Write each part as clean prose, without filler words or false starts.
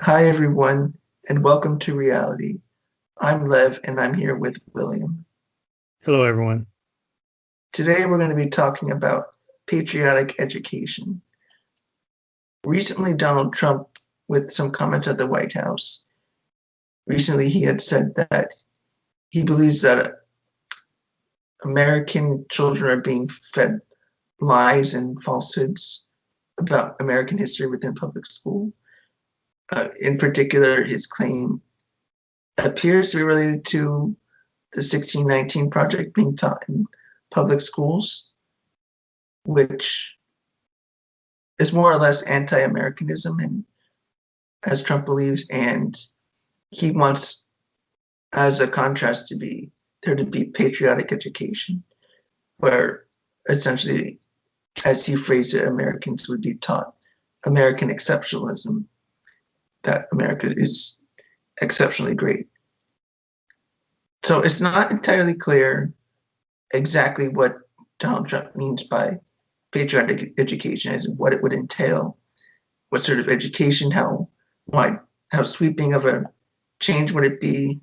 Hi, everyone, and welcome to Reality. I'm Lev, and I'm here with William. Hello, everyone. Today, we're going to be talking about patriotic education. Recently, Donald Trump, with some comments at the White House, recently he had said that he believes that American children are being fed lies and falsehoods about American history within public school. In particular, his claim appears to be related to the 1619 Project being taught in public schools, which is more or less anti-Americanism, and as Trump believes, and he wants, as a contrast, there to be patriotic education, where essentially, as he phrased it, Americans would be taught American exceptionalism, that America is exceptionally great. So it's not entirely clear exactly what Donald Trump means by patriotic education, as in what it would entail, what sort of education, how wide, how sweeping of a change would it be.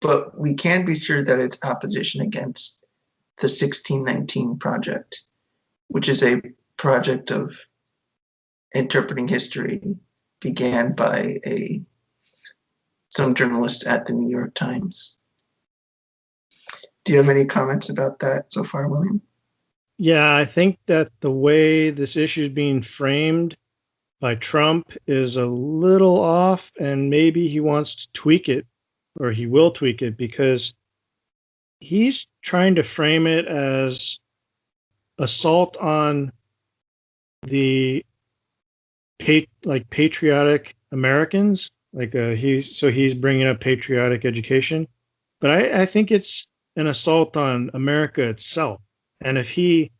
But we can be sure that it's opposition against the 1619 Project, which is a project of interpreting history began by some journalists at the New York Times. Do you have any comments about that so far, William? Yeah, I think that the way this issue is being framed by Trump is a little off, and maybe he wants to tweak it, or he will tweak it, because he's trying to frame it as assault on the patriotic Americans. He's bringing up patriotic education, but I think it's an assault on America itself. And if he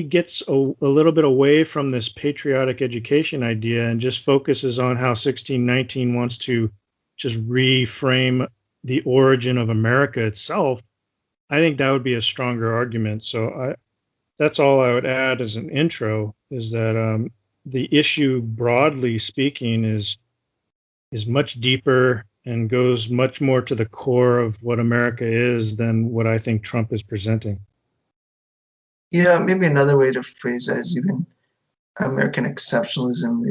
gets a little bit away from this patriotic education idea and just focuses on how 1619 wants to just reframe the origin of America itself, I think that would be a stronger argument. So that's all I would add as an intro, is that the issue, broadly speaking, is much deeper and goes much more to the core of what America is than what I think Trump is presenting. Yeah, maybe another way to phrase that is even American exceptionalism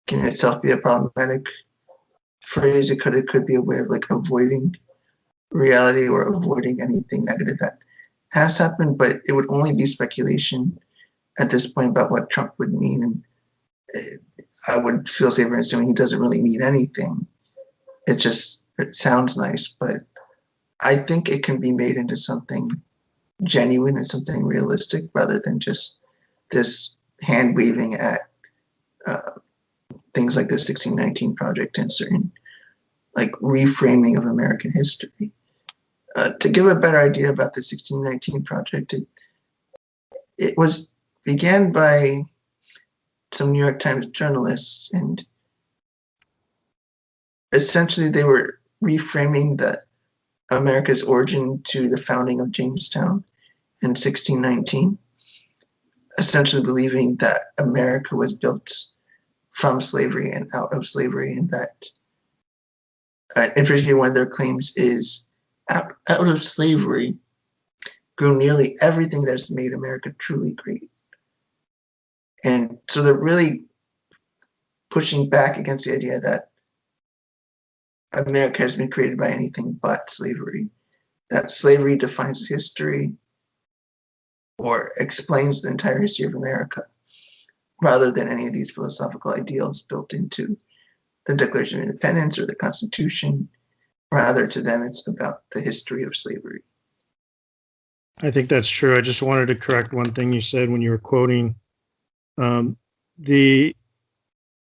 can itself be a problematic phrase. It could be a way of like avoiding reality or avoiding anything negative that has happened, but it would only be speculation at this point about what Trump would mean. And I would feel safer in assuming he doesn't really mean anything. It sounds nice, but I think it can be made into something genuine and something realistic rather than just this hand waving at things like the 1619 Project and certain like reframing of American history. To give a better idea about the 1619 Project, it was began by some New York Times journalists, and essentially they were reframing America's origin to the founding of Jamestown in 1619, essentially believing that America was built from slavery and out of slavery, and that, in particular, one of their claims is out of slavery grew nearly everything that's made America truly great. And so they're really pushing back against the idea that America has been created by anything but slavery, that slavery defines history or explains the entire history of America, rather than any of these philosophical ideals built into the Declaration of Independence or the Constitution. Rather, to them, it's about the history of slavery. I think that's true. I just wanted to correct one thing you said when you were quoting. The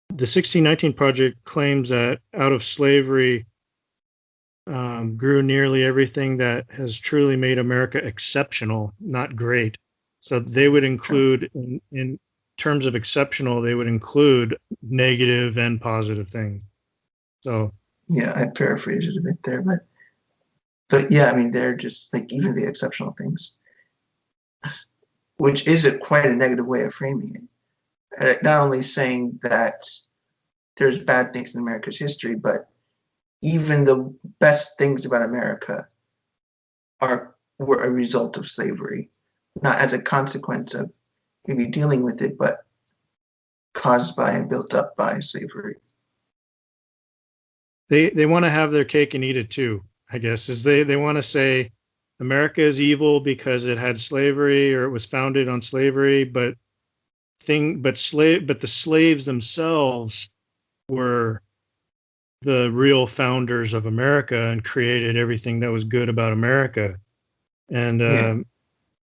1619 Project claims that out of slavery grew nearly everything that has truly made America exceptional, not great. So they would include, in terms of exceptional, they would include negative and positive things. So yeah, I paraphrased it a bit there, but yeah, I mean, they're just like even the exceptional things, which is quite a negative way of framing it. not only saying that there's bad things in America's history, but even the best things about America were a result of slavery, not as a consequence of maybe dealing with it, but caused by and built up by slavery. They want to have their cake and eat it too, I guess, is they want to say America is evil because it had slavery or it was founded on slavery, but the slaves themselves were the real founders of America and created everything that was good about America. And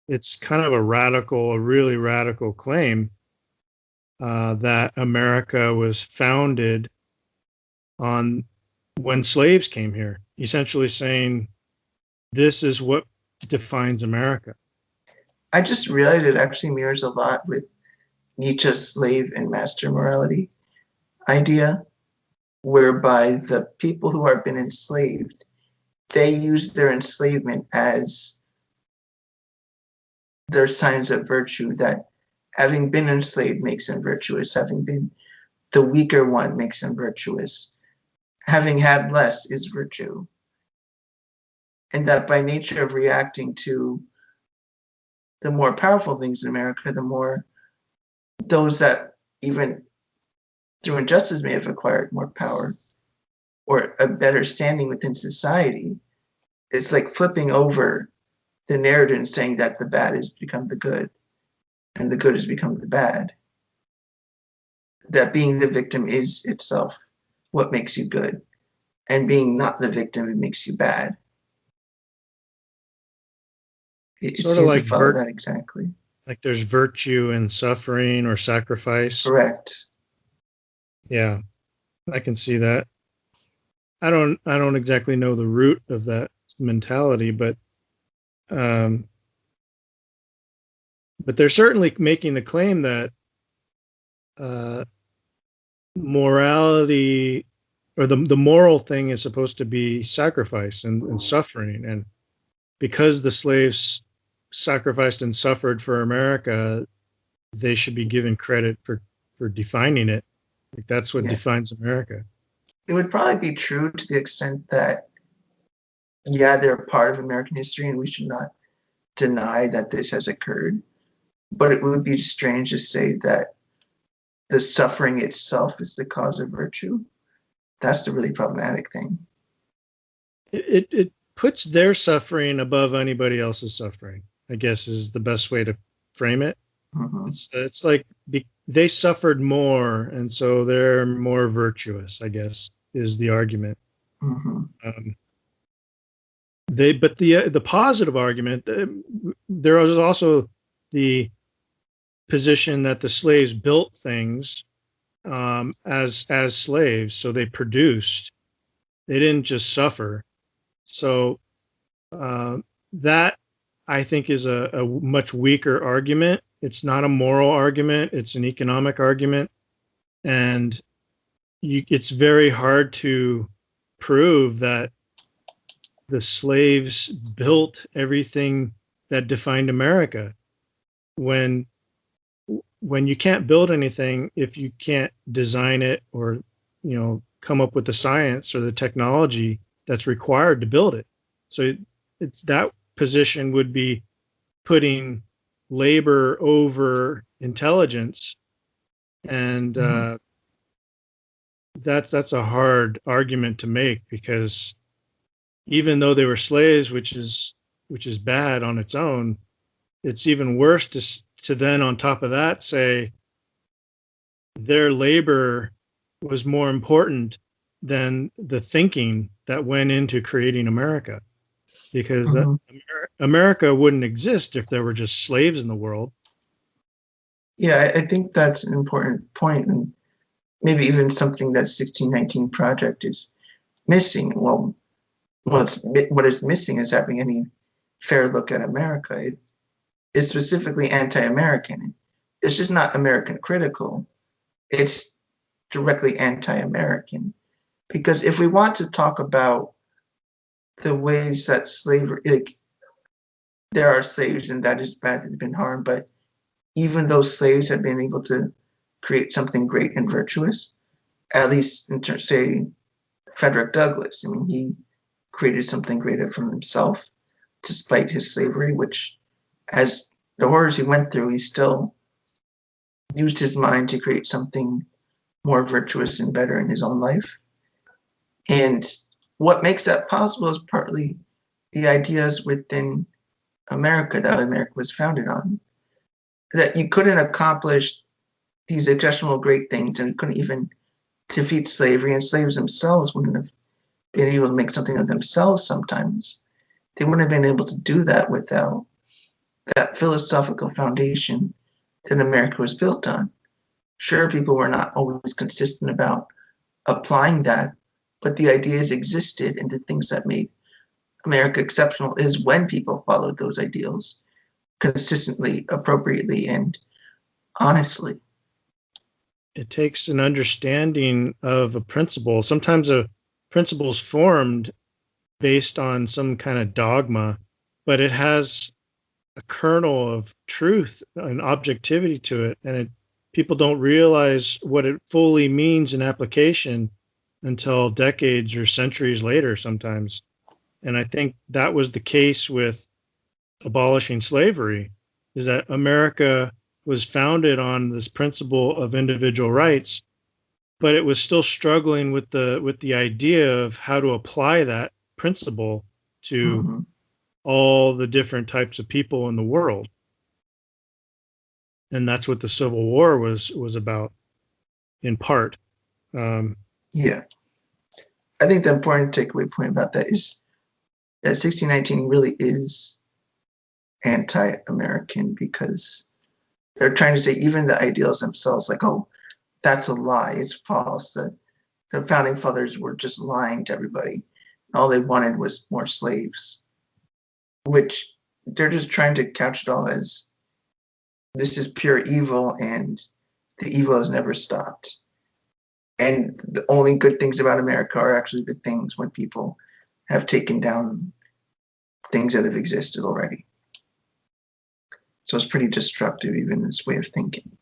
it's kind of a really radical claim that America was founded on when slaves came here, essentially saying this is what defines America. I just realized it actually mirrors a lot with Nietzsche's slave and master morality idea, whereby the people who have been enslaved, they use their enslavement as their signs of virtue, that having been enslaved makes them virtuous, having been the weaker one makes them virtuous, having had less is virtue. And that by nature of reacting to the more powerful things in America, the more those that even through injustice may have acquired more power or a better standing within society, it's like flipping over the narrative and saying that the bad has become the good and the good has become the bad. That being the victim is itself what makes you good, and being not the victim, it makes you bad. It Sort of seems like to follow that exactly. Like there's virtue in suffering or sacrifice. Correct. Yeah, I can see that. I don't exactly know the root of that mentality, but they're certainly making the claim that morality or the moral thing is supposed to be sacrifice and suffering, and because the slaves sacrificed and suffered for America, they should be given credit for defining it. Like that's what defines America. It would probably be true to the extent that, yeah, they're part of American history and we should not deny that this has occurred. But it would be strange to say that the suffering itself is the cause of virtue. That's the really problematic thing. It puts their suffering above anybody else's suffering, I guess, is the best way to frame it. Mm-hmm. It's like they suffered more, and so they're more virtuous, I guess, is the argument. Mm-hmm. But the positive argument, there was also the position that the slaves built things as slaves, so they produced. They didn't just suffer. So that I think is a much weaker argument. It's not a moral argument. It's an economic argument. And it's very hard to prove that the slaves built everything that defined America. When you can't build anything if you can't design it or, come up with the science or the technology that's required to build it. So it's that position would be putting labor over intelligence, and that's a hard argument to make, because even though they were slaves, which is bad on its own, it's even worse to then on top of that say their labor was more important than the thinking that went into creating America, because America wouldn't exist if there were just slaves in the world. Yeah, I think that's an important point, and maybe even something that 1619 Project is missing. Well, what is missing is having any fair look at America. It is specifically anti-American. It's just not American critical. It's directly anti-American. Because if we want to talk about the ways that slavery, like, there are slaves and that is bad, that have been harmed, but even those slaves have been able to create something great and virtuous, at least in terms, say, Frederick Douglass. I mean, he created something greater from himself, despite his slavery, which, as the horrors he went through, he still used his mind to create something more virtuous and better in his own life. And what makes that possible is partly the ideas within America that America was founded on. That you couldn't accomplish these exceptional great things, and you couldn't even defeat slavery, and slaves themselves wouldn't have been able to make something of themselves sometimes. They wouldn't have been able to do that without that philosophical foundation that America was built on. Sure, people were not always consistent about applying that, but the ideas existed, and the things that made America exceptional is when people followed those ideals consistently, appropriately, and honestly. It takes an understanding of a principle. Sometimes a principle is formed based on some kind of dogma, but it has a kernel of truth and objectivity to it, and people don't realize what it fully means in application until decades or centuries later sometimes. And I think that was the case with abolishing slavery, is that America was founded on this principle of individual rights, but it was still struggling with the idea of how to apply that principle to all the different types of people in the world. And that's what the Civil War was about, in part. Yeah. I think the important takeaway point about that is that 1619 really is anti-American, because they're trying to say even the ideals themselves, like, oh, that's a lie, it's false. The founding fathers were just lying to everybody. All they wanted was more slaves, which they're just trying to couch it all as this is pure evil and the evil has never stopped. And the only good things about America are actually the things when people have taken down things that have existed already. So it's pretty destructive, even this way of thinking.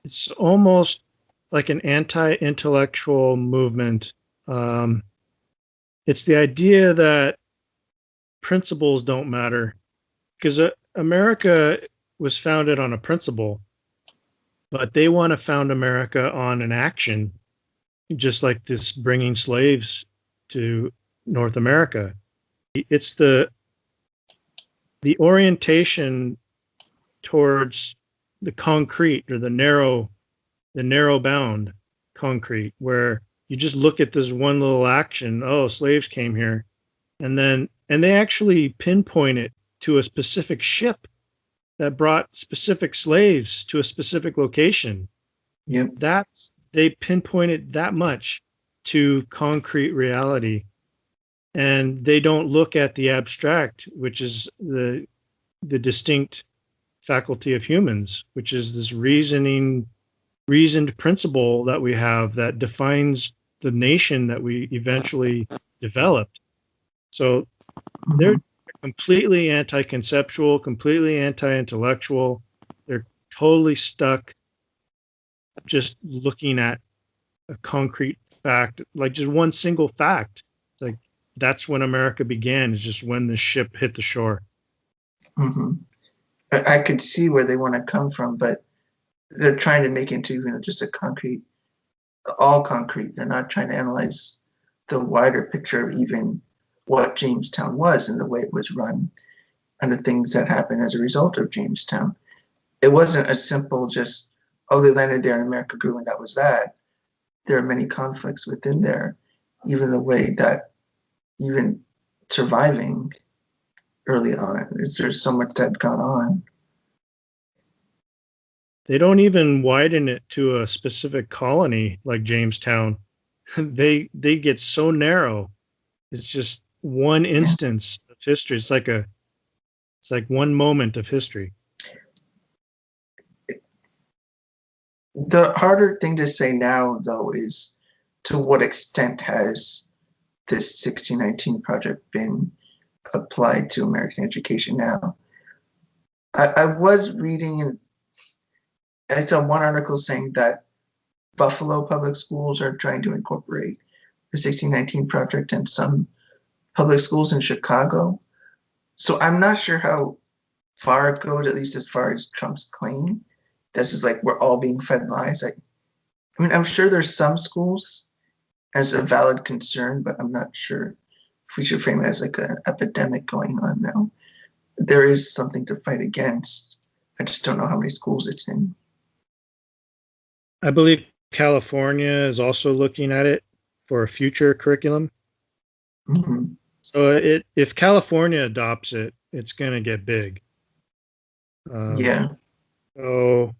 It's almost like an anti-intellectual movement. It's the idea that principles don't matter, because America was founded on a principle, but they want to found America on an action, just like this bringing slaves to North America. It's the orientation towards the concrete, or the narrow bound concrete, where you just look at this one little action. Oh, slaves came here, and they actually pinpoint it to a specific ship that brought specific slaves to a specific location. Yep. They pinpoint it that much to concrete reality, and they don't look at the abstract, which is the distinct faculty of humans, which is this reasoned principle that we have that defines the nation that we eventually developed. So they're completely anti-conceptual, completely anti-intellectual. They're totally stuck just looking at a concrete fact, like just one single fact. Like, that's when America began, is just when the ship hit the shore. I could see where they want to come from, but they're trying to make it into just a concrete, all concrete. They're not trying to analyze the wider picture of even what Jamestown was and the way it was run and the things that happened as a result of Jamestown. It wasn't a simple just, oh, they landed there and America grew and that was that. There are many conflicts within there, even the way that even surviving early on, there's so much that had gone on. They don't even widen it to a specific colony like Jamestown. They get so narrow. It's just one instance of history. It's like one moment of history. The harder thing to say now, though, is to what extent has this 1619 project been applied to American education now? I was reading I saw one article saying that Buffalo public schools are trying to incorporate the 1619 Project and some public schools in Chicago. So I'm not sure how far it goes, at least as far as Trump's claim. This is like we're all being fed lies. I mean, I'm sure there's some schools as a valid concern, but I'm not sure if we should frame it as like an epidemic going on now. There is something to fight against. I just don't know how many schools it's in. I believe California is also looking at it for a future curriculum. Mm-hmm. So if California adopts it, it's going to get big. Yeah. So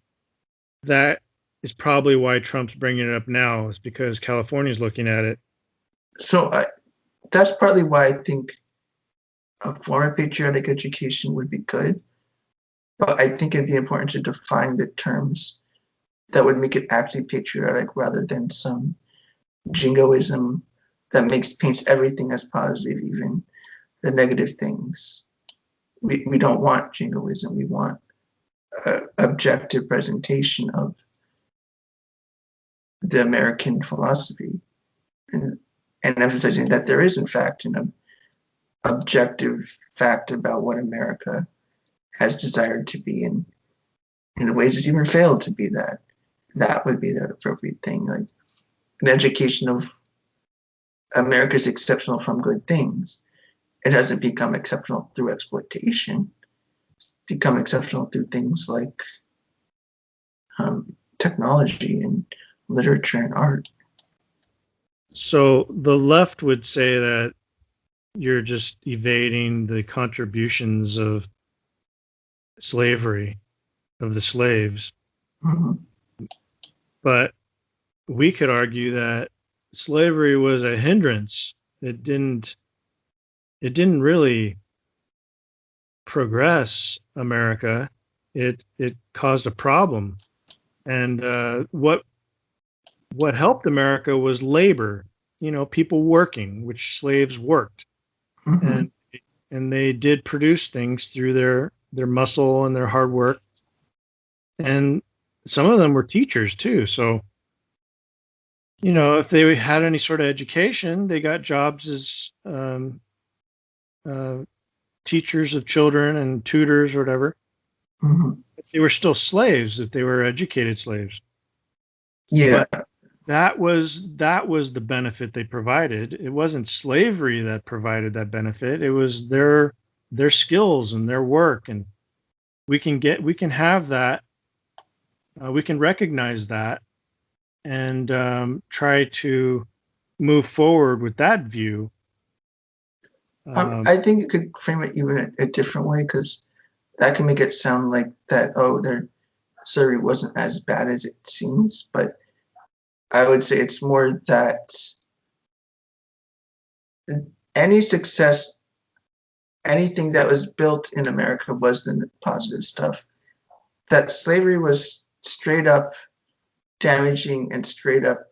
that is probably why Trump's bringing it up now, is because California is looking at it. So that's partly why I think a form of patriotic education would be good. But I think it'd be important to define the terms that would make it actually patriotic rather than some jingoism that paints everything as positive, even the negative things. We don't want jingoism. We want objective presentation of the American philosophy, and emphasizing that there is, in fact, an objective fact about what America has desired to be, and in ways it's even failed to be that. That would be the appropriate thing, like an education of America's exceptional from good things. It hasn't become exceptional through exploitation. It's become exceptional through things like technology and literature and art. So the left would say that you're just evading the contributions of slavery, of the slaves. Mm-hmm. But we could argue that slavery was a hindrance. It didn't really progress America. It caused a problem. And what helped America was labor, people working, which slaves worked. Mm-hmm. And they did produce things through their muscle and their hard work. And some of them were teachers too. So, if they had any sort of education, they got jobs as teachers of children and tutors or whatever. Mm-hmm. They were still slaves if they were educated slaves. Yeah. But that was the benefit they provided. It wasn't slavery that provided that benefit. It was their skills and their work. And we can have that. We can recognize that and try to move forward with that view. I think you could frame it even a different way, because that can make it sound like that, their slavery wasn't as bad as it seems. But I would say it's more that any success, anything that was built in America was the positive stuff. That slavery was straight up damaging and straight up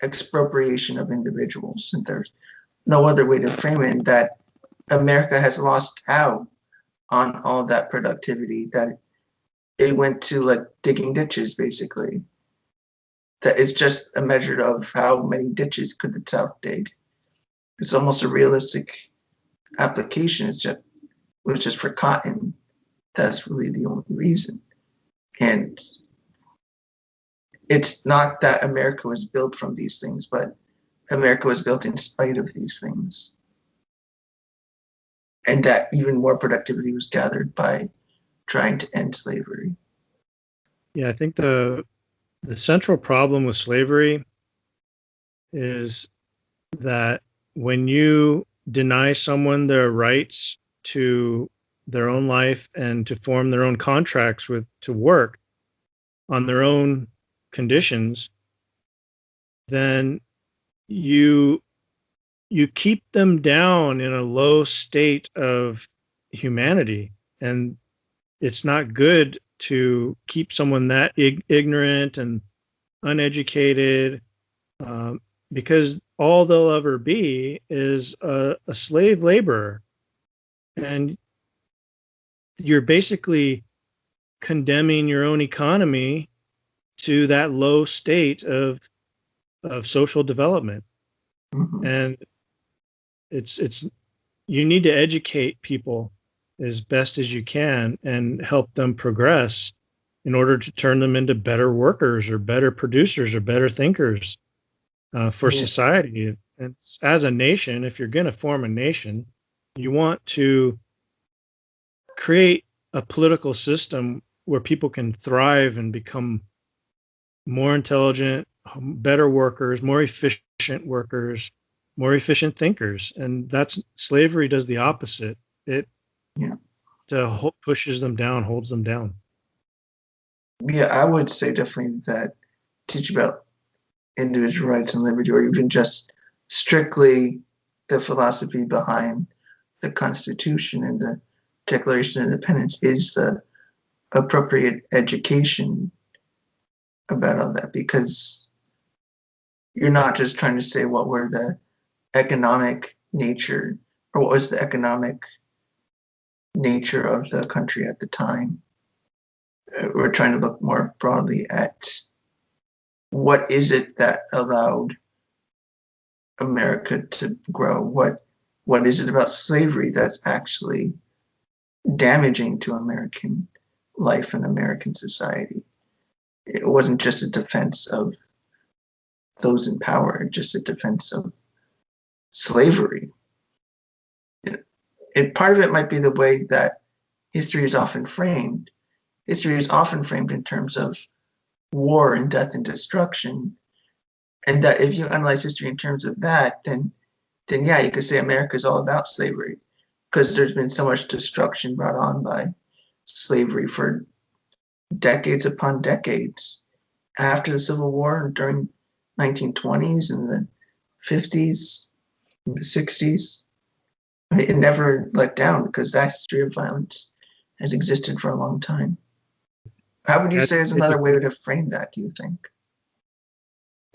expropriation of individuals. And there's no other way to frame it, that America has lost out on all that productivity, that it went to like digging ditches, basically. That it's just a measure of how many ditches could the South dig. It's almost a realistic application. It was just for cotton. That's really the only reason. And it's not that America was built from these things, but America was built in spite of these things. And that even more productivity was gathered by trying to end slavery. Yeah, I think the central problem with slavery is that when you deny someone their rights to their own life and to form their own contracts to work on their own conditions, then you keep them down in a low state of humanity. And it's not good to keep someone that ignorant and uneducated, because all they'll ever be is a slave laborer. And you're basically condemning your own economy to that low state of social development. Mhm. And it's you need to educate people as best as you can and help them progress in order to turn them into better workers or better producers or better thinkers for Yeah. society. And as a nation, if you're going to form a nation, you want to create a political system where people can thrive and become more intelligent, better workers, more efficient workers, more efficient thinkers. And that's slavery does the opposite. It Yeah. pushes them down, holds them down. Yeah, I would say definitely that teach about individual rights and liberty, or even just strictly the philosophy behind the Constitution and the Declaration of Independence, is the appropriate education about all that, because you're not just trying to say what were the economic nature, or what was the economic nature of the country at the time. We're trying to look more broadly at what is it that allowed America to grow? What is it about slavery that's actually damaging to American life and American society? It wasn't just a defense of those in power, just a defense of slavery. And part of it might be the way that history is often framed. History is often framed in terms of war and death and destruction. And that if you analyze history in terms of that, then yeah, you could say America is all about slavery, because there's been so much destruction brought on by slavery for decades upon decades. After the Civil War, during 1920s and the 50s, and the 60s, it never let down, because that history of violence has existed for a long time. How would you say is another way to frame that, do you think?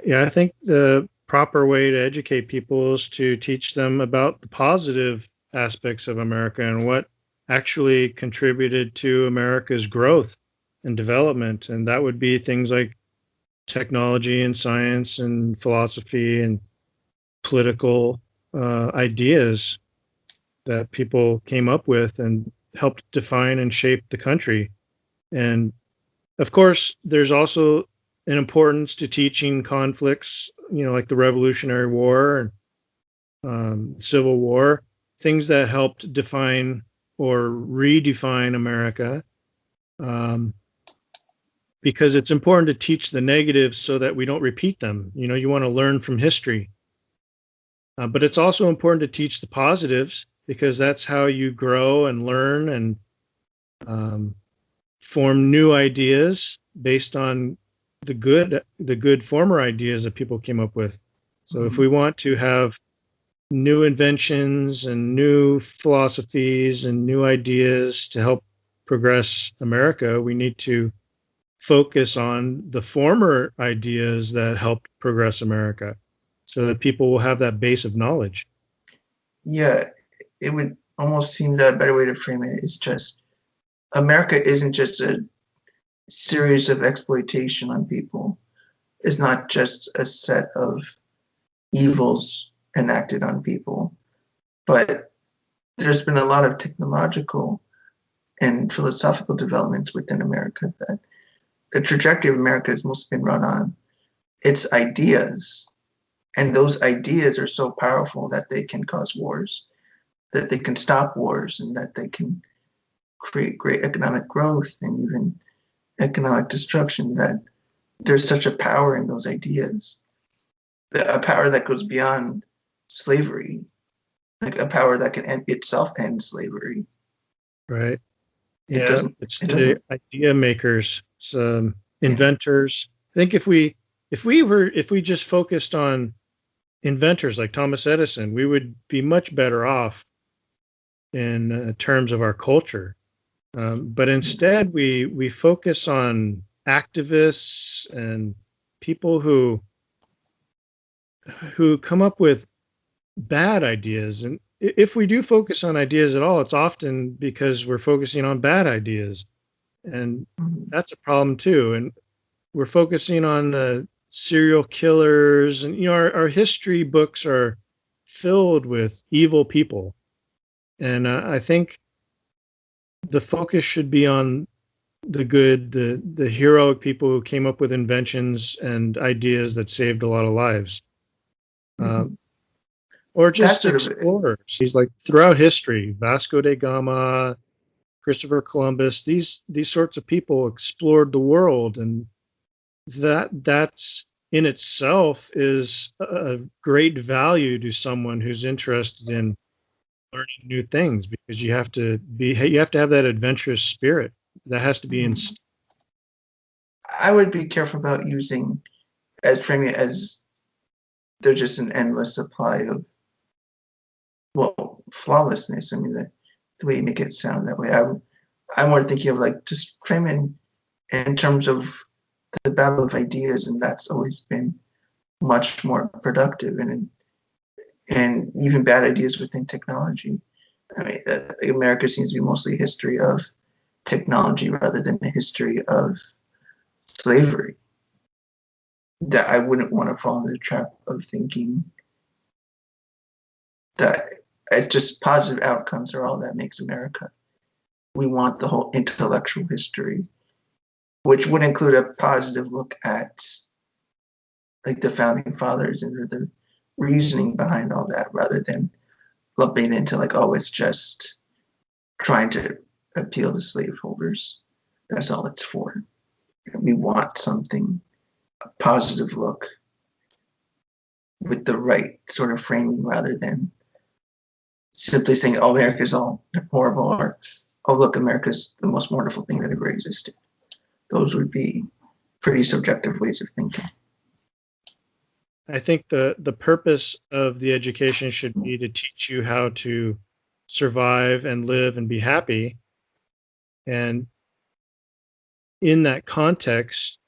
Yeah, I think the proper way to educate people is to teach them about the positive aspects of America and what actually contributed to America's growth and development. And that would be things like technology and science and philosophy and political ideas that people came up with and helped define and shape the country. And of course, there's also an importance to teaching conflicts, like the Revolutionary War and Civil War, things that helped define or redefine America, because it's important to teach the negatives so that we don't repeat them. You want to learn from history. But it's also important to teach the positives, because that's how you grow and learn and form new ideas based on the good former ideas that people came up with. So if we want to have new inventions and new philosophies and new ideas to help progress America, we need to focus on the former ideas that helped progress America, so that people will have that base of knowledge. Yeah, it would almost seem that a better way to frame it is just America isn't just a series of exploitation on people. It's not just a set of evils enacted on people, but there's been a lot of technological and philosophical developments within America that the trajectory of America has mostly been run on its ideas. And those ideas are so powerful that they can cause wars, that they can stop wars, and that they can create great economic growth and even economic destruction, that there's such a power in those ideas, a power that goes beyond slavery, like a power that can itself end slavery. Right. It's It the idea makers, inventors. I think if we just focused on inventors like Thomas Edison, we would be much better off in terms of our culture. But instead, we focus on activists and people who come up with bad ideas. And if we do focus on ideas at all, it's often because we're focusing on bad ideas, and that's a problem too. And we're focusing on serial killers, and our history books are filled with evil people, and I think the focus should be on the good, the heroic people who came up with inventions and ideas that saved a lot of lives. Or just explorers. He's like throughout history, Vasco da Gama, Christopher Columbus, these sorts of people explored the world, and that's in itself is a great value to someone who's interested in learning new things, because you have to have that adventurous spirit that has to be in. I would be careful about framing it as there's just an endless supply of flawlessness. I mean, the way you make it sound that way. I'm more thinking of like just framing in terms of the battle of ideas, and that's always been much more productive, and even bad ideas within technology. I mean, America seems to be mostly a history of technology rather than a history of slavery. That I wouldn't want to fall into the trap of thinking that it's just positive outcomes are all that makes America. We want the whole intellectual history, which would include a positive look at like the founding fathers and the reasoning behind all that, rather than lumping into like, oh, it's just trying to appeal to slaveholders. That's all it's for. We want something, a positive look with the right sort of framing, rather than simply saying, oh, America's all horrible, or, oh, look, America's the most wonderful thing that ever existed. Those would be pretty subjective ways of thinking. I think the purpose of the education should be to teach you how to survive and live and be happy. And in that context,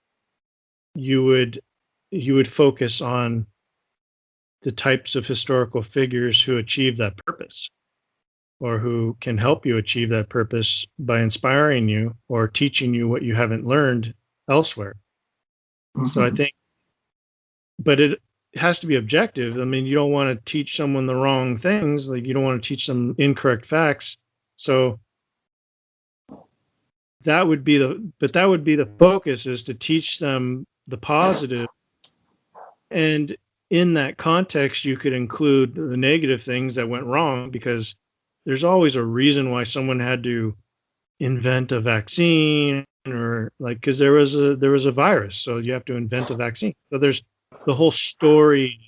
you would focus on the types of historical figures who achieve that purpose, or who can help you achieve that purpose by inspiring you or teaching you what you haven't learned elsewhere. So I think, but it has to be objective. I mean, you don't want to teach someone the wrong things. Like, you don't want to teach them incorrect facts. So that would be the focus, is to teach them the positive. And in that context, you could include the negative things that went wrong, because there's always a reason why someone had to invent a vaccine, or like, because there was a virus, so you have to invent a vaccine. So there's the whole story.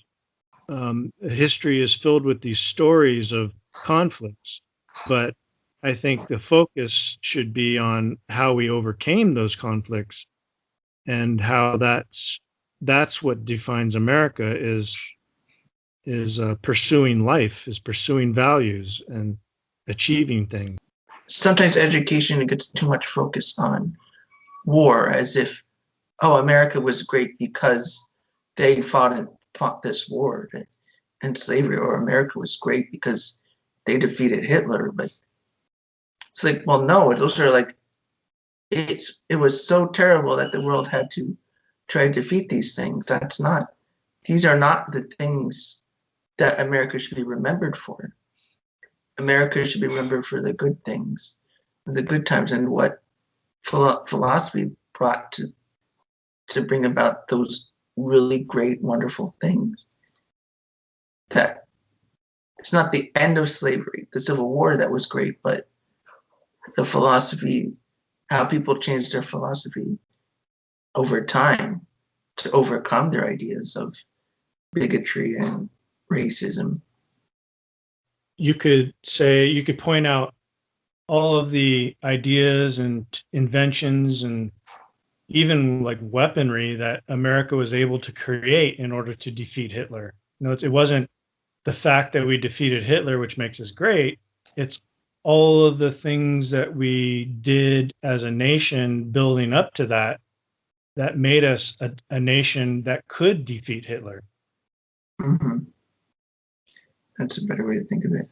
History is filled with these stories of conflicts, but I think the focus should be on how we overcame those conflicts, and how that's what defines America, is pursuing life, is pursuing values and achieving things. Sometimes education gets too much focus on war, as if, oh, America was great because they fought this war and slavery, or America was great because they defeated Hitler. But it's like, well, no, it's also like it was so terrible that the world had to try to defeat these things. These are not the things that America should be remembered for. America should be remembered for the good things, the good times, and what philosophy brought to bring about those really great, wonderful things. That it's not the end of slavery, the Civil War, that was great, but the philosophy, how people changed their philosophy over time to overcome their ideas of bigotry and racism. You could point out all of the ideas and inventions and even like weaponry that America was able to create in order to defeat Hitler. It wasn't the fact that we defeated Hitler which makes us great. It's all of the things that we did as a nation building up to that made us a nation that could defeat Hitler. Mm-hmm. That's a better way to think of it.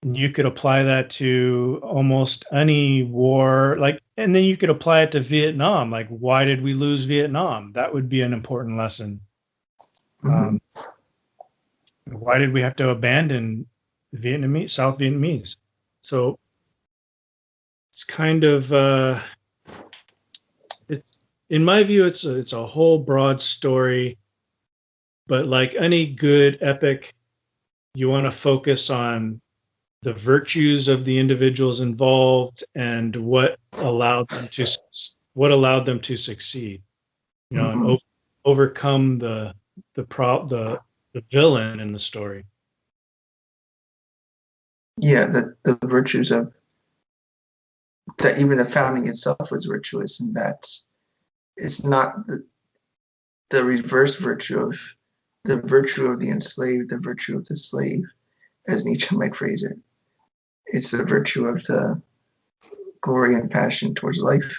And you could apply that to almost any war. Like, and then you could apply it to Vietnam. Like, why did we lose Vietnam? That would be an important lesson. Mhm. Why did we have to abandon South Vietnamese? So it's kind of, it's, in my view, it's a whole broad story, but like any good epic, you want to focus on the virtues of the individuals involved and what allowed them to succeed, you know, and Mhm. overcome the villain in the story. Yeah, the virtues of that, even the founding itself was virtuous, and that it's not the reverse virtue of the virtue of the enslaved, the virtue of the slave, as Nietzsche might phrase it. It's the virtue of the glory and passion towards life.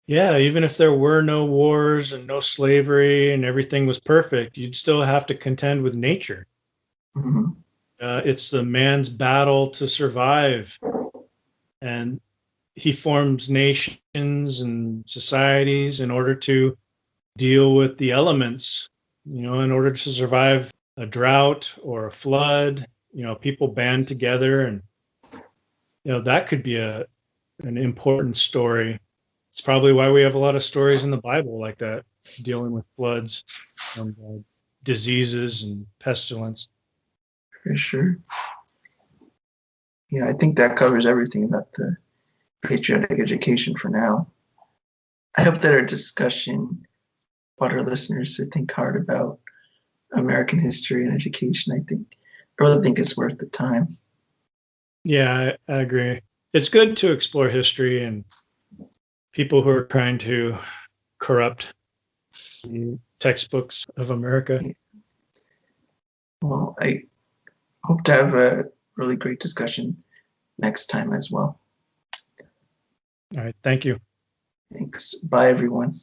Yeah, even if there were no wars and no slavery and everything was perfect, you'd still have to contend with nature. Mhm. It's the man's battle to survive, and he forms nations and societies in order to deal with the elements, you know, in order to survive a drought or a flood. You know, people band together, and you know that could be an important story. It's probably why we have a lot of stories in the Bible like that, dealing with floods and diseases and pestilence. For sure. Yeah, I think that covers everything about the patriotic education for now. I hope that our discussion brought our listeners to think hard about American history and education. I really think it's worth the time. Yeah, I agree. It's good to explore history and people who are trying to corrupt the textbooks of America. Well, I hope to have a really great discussion next time as well. All right, thank you. Thanks. Bye, everyone.